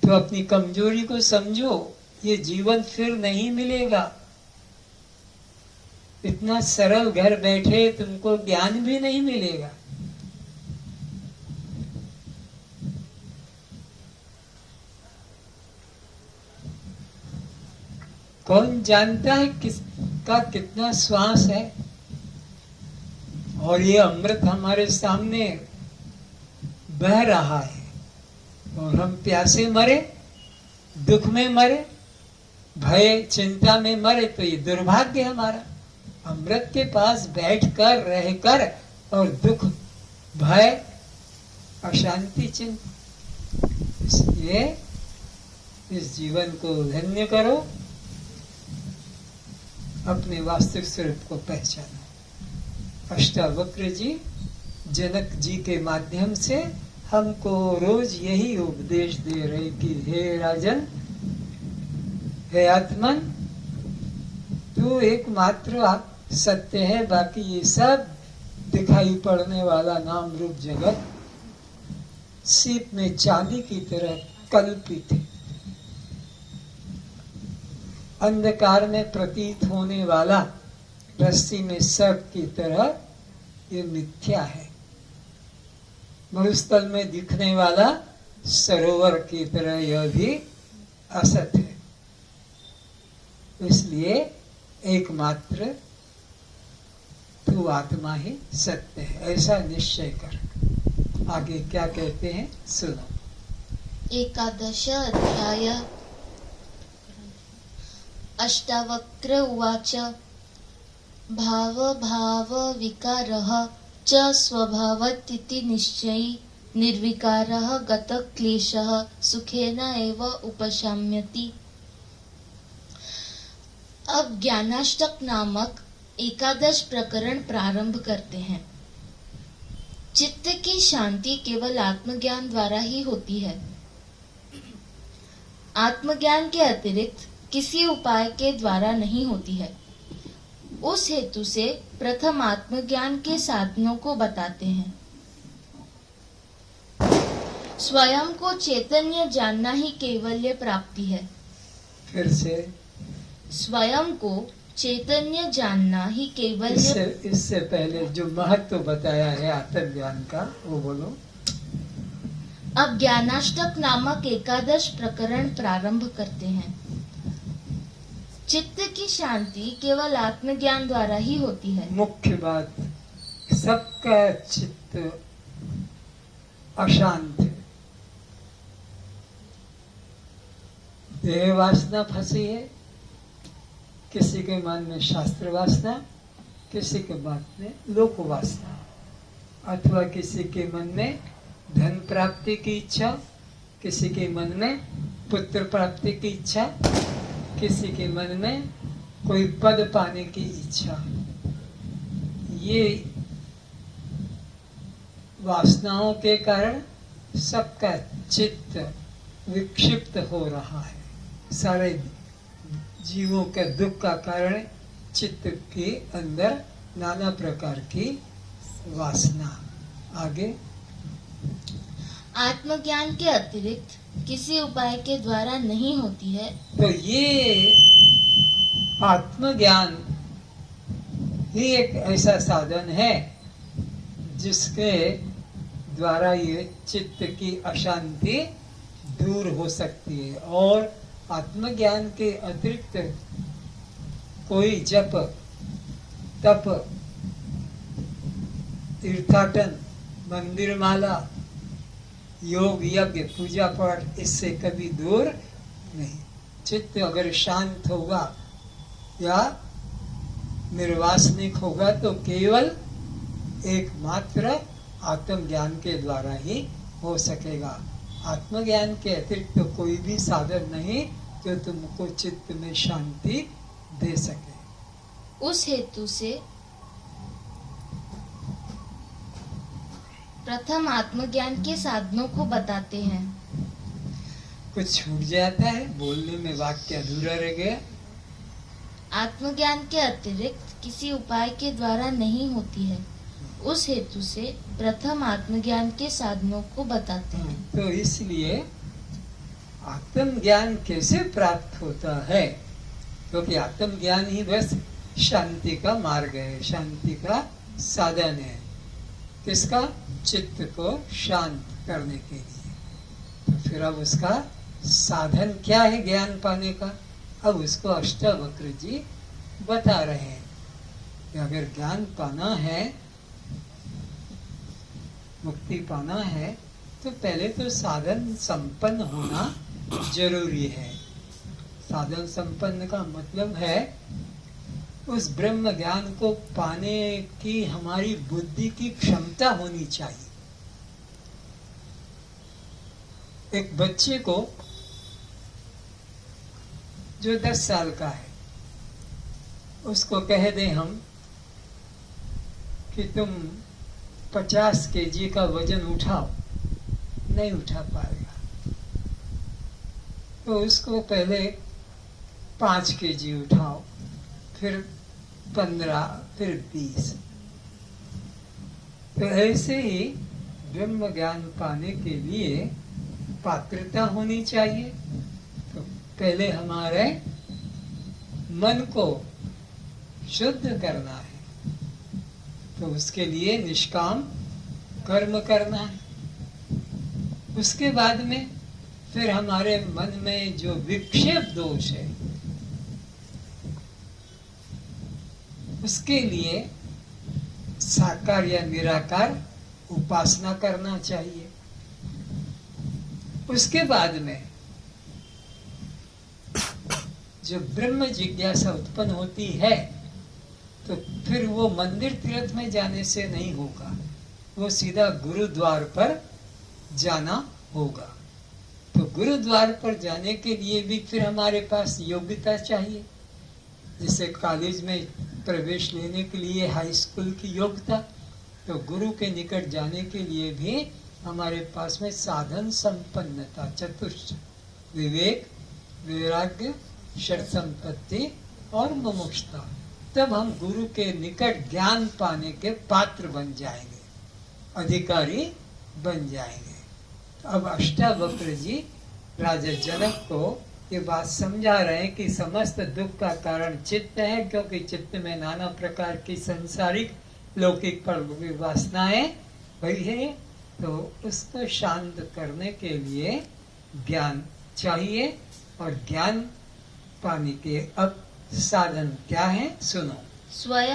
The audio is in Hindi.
तो अपनी कमजोरी को समझो, ये जीवन फिर नहीं मिलेगा। इतना सरल घर बैठे तुमको ज्ञान भी नहीं मिलेगा। कौन जानता है किसका कितना श्वास है, और ये अमृत हमारे सामने बह रहा है और हम प्यासे मरे, दुख में मरे, भय चिंता में मरे, तो ये दुर्भाग्य हमारा। अमृत के पास बैठकर रहकर और दुख भय अशांति चिंता, इसलिए इस जीवन को धन्य करो, अपने वास्तविक स्वरूप को पहचानो। अष्टावक्र जी जनक जी के माध्यम से हमको रोज यही उपदेश दे रहे कि हे राजन, हे आत्मन, तू एकमात्र सत्य है, बाकी ये सब दिखाई पड़ने वाला नाम रूप जगत सीप में चांदी की तरह कल्पित है। अंधकार में प्रतीत होने वाला रस्सी में सर्प की तरह ये मिथ्या है। मरुस्थल में दिखने वाला सरोवर की तरह यह भी असत है। इसलिए एकमात्र तू आत्मा ही सत्य है, ऐसा निश्चय कर। आगे क्या कहते हैं सुनो। एकादश अध्याय। अष्टावक्र उवाच भाव भाव विकारः च स्वभावतिति निश्चयी निर्विकारः गत क्लेशः सुखेन एव उपशाम्यति। अब ज्ञानाष्टक नामक एकादश प्रकरण प्रारंभ करते हैं। चित्त की शांति केवल आत्मज्ञान द्वारा ही होती है। आत्मज्ञान के अतिरिक्त किसी उपाय के द्वारा नहीं होती है। उस हेतु से प्रथम आत्मज्ञान के साधनों को बताते हैं। स्वयं को चैतन्य जानना ही कैवल्य प्राप्ति है। फिर से स्वयं को चैतन्य जानना ही कैवल्य। इससे पहले जो महत्व बताया है आत्मज्ञान का वो बोलो। अब ज्ञानाष्टक नामक एकादश प्रकरण प्रारंभ करते हैं। चित्त की शांति केवल आत्मज्ञान द्वारा ही होती है। मुख्य बात, सबका चित्त अशांत है। देह वासना फंसी है, किसी के मन में शास्त्र वासना, किसी के मन में लोक वासना, अथवा किसी के मन में धन प्राप्ति की इच्छा, किसी के मन में पुत्र प्राप्ति की इच्छा, किसी के मन में कोई पद पाने की इच्छा। ये वासनाओं के कारण सबका चित्त विक्षिप्त हो रहा है। सारे जीवों के दुख का कारण चित्त के अंदर नाना प्रकार की वासना। आगे आत्मज्ञान के अतिरिक्त किसी उपाय के द्वारा नहीं होती है। तो ये आत्मज्ञान ही एक ऐसा साधन है जिसके द्वारा ये चित्त की अशांति दूर हो सकती है। और आत्मज्ञान के अतिरिक्त कोई जप तप तीर्थाटन मंदिर माला योग यज्ञ पूजा पाठ इससे कभी दूर नहीं। चित्त अगर शांत होगा या निर्वासनिक होगा तो केवल एकमात्र आत्मज्ञान के द्वारा ही हो सकेगा। आत्मज्ञान के अतिरिक्त तो कोई भी साधन नहीं जो तुमको चित्त में शांति दे सके। उस हेतु से प्रथम आत्मज्ञान के साधनों को बताते हैं। कुछ छूट जाता है, बोलने में वाक्य अधूरा रह गया। आत्मज्ञान के अतिरिक्त किसी उपाय के द्वारा नहीं होती है। उस हेतु से प्रथम आत्मज्ञान के साधनों को बताते हैं। तो इसलिए आत्मज्ञान कैसे प्राप्त होता है, क्योंकि आत्मज्ञान ही बस शांति का मार्ग है, शांति का साधन है। किसका? चित्त को शांत करने के लिए। तो फिर अब उसका साधन क्या है ज्ञान पाने का? अब उसको अष्टावक्र जी बता रहे हैं कि अगर ज्ञान पाना है, मुक्ति पाना है, तो पहले तो साधन संपन्न होना जरूरी है। साधन संपन्न का मतलब है उस ब्रह्म ज्ञान को पाने की हमारी बुद्धि की क्षमता होनी चाहिए। एक बच्चे को जो 10 साल का है, उसको कह दें हम कि तुम 50 kg का वजन उठाओ, नहीं उठा पाएगा। तो उसको पहले 5 kg उठाओ, फिर 15, फिर 20। तो ऐसे ही ब्रह्म ज्ञान पाने के लिए पात्रता होनी चाहिए। तो पहले हमारे मन को शुद्ध करना है, तो उसके लिए निष्काम कर्म करना है। उसके बाद में फिर हमारे मन में जो विक्षेप दोष है, उसके लिए साकार या निराकार उपासना करना चाहिए। उसके बाद में जो ब्रह्म जिज्ञासा उत्पन्न होती है, तो फिर वो मंदिर तीर्थ में जाने से नहीं होगा, वो सीधा गुरुद्वार पर जाना होगा। तो गुरुद्वार पर जाने के लिए भी फिर हमारे पास योग्यता चाहिए। जैसे कॉलेज में प्रवेश लेने के लिए हाई स्कूल की योग्यता, तो गुरु के निकट जाने के लिए भी हमारे पास में साधन संपन्नता, चतुष्ट विवेक, वैराग्य, षट संपत्ति और मुमुक्षुता, तब हम गुरु के निकट ज्ञान पाने के पात्र बन जाएंगे, अधिकारी बन जाएंगे। तो अब अष्टावक्र जी राजा जनक को ये बात समझा रहे हैं कि समस्त दुख का कारण चित्त है, क्योंकि चित्त में नाना प्रकार की संसारिक लौकिक पर वासनाएं भरी है। तो उसको शांत करने के लिए ज्ञान चाहिए, और ज्ञान पाने के अब साधन क्या है, सुनो। स्वयं